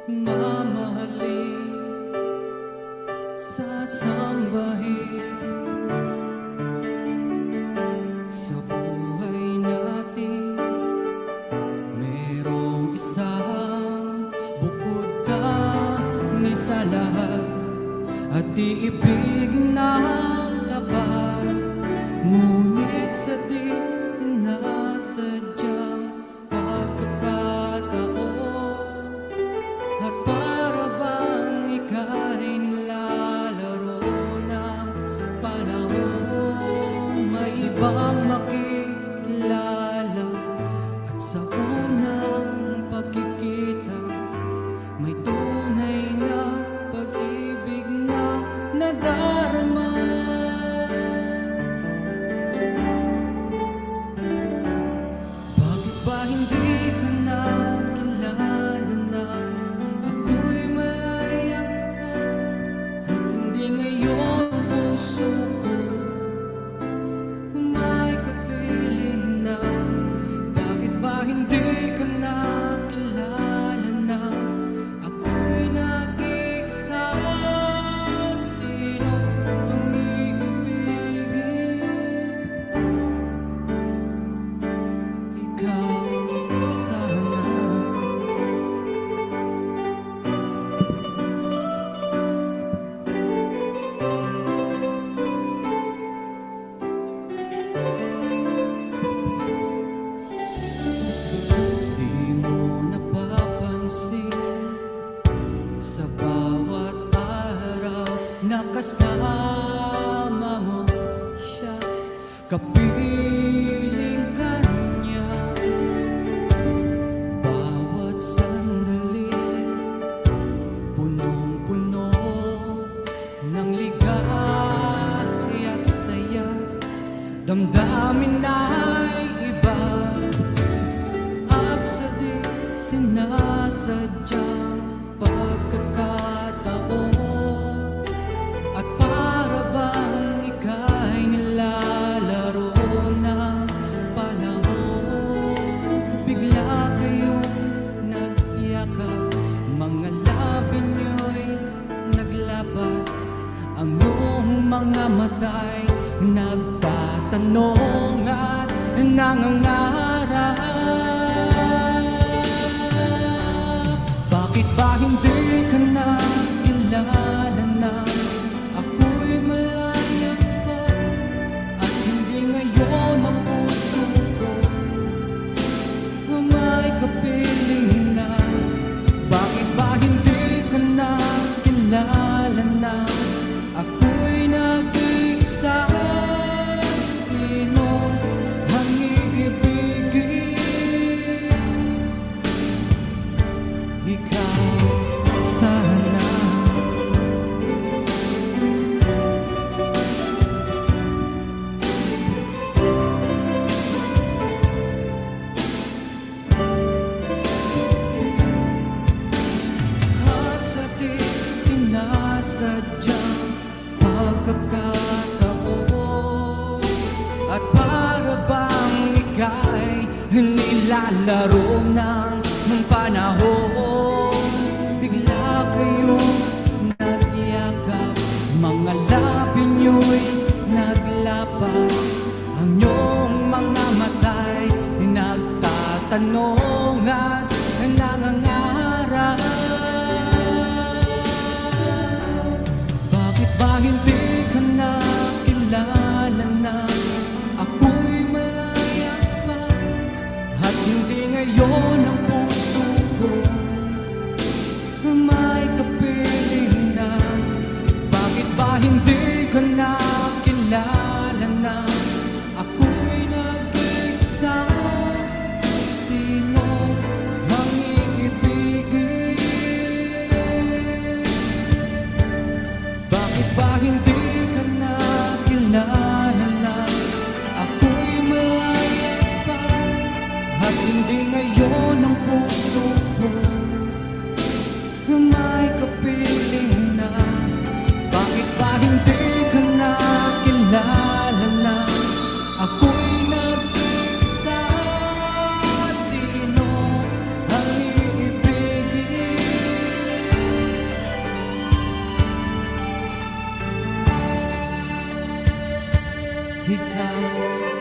mamahalin, sasambahin sa buhay natin. Merong isang bukod kami sa lahat at iibigin ng tapat, ngunit sa di sinasadyang pagkakataon, at para bang ika'y nilalaro ng panahon, may ibang makikilala at sa unang pagkikita may tunay na pag-ibig na nadarama. Bakit ba hindi ka nakilala na ako'y malaya pa, at hindi ngayon ang puso ko may kapiling na? Bakit ba hindi ka nakilala na ako'y nag-iisa? Sino ang iibigin? Ikaw sana. Di mo napapansin sa bawat araw na kasama mo siya, kapiling ka niya. Bawat sandali punong-puno ng ligaya at saya, damdamin ay iba at sa di sinasadyang pagkakataon, at para bang ika'y nilalaro ng panahon, bigla kayong nagyakap, mga labi niyo'y naglapat, ang iyong mga mata'y nagtatanong at nangangarap. Bakit ba hindi ka nakilala na ako'y malaya pa, at hindi ngayon ang puso ko may kapiling na? Bakit ba hindi ka nakilala na ako'y nag-iisa? Sino ang iibigin? Ikaw sana. At sa di sinasadyang pagkakataon, at para bang ika'y nilalaro ng panahon, bigla kayong nagyakap, mga labi niyo'y naglapat, ang iyong mga mata'y nagtatanong at nangangarap. Bakit ba hindi ka nakilala na ako'y malaya pa, at hindi ngayon ang puso ko may kapiling na? Bakit ba hindi ka nakilala na ako'y nag-iisa? Sino ikaw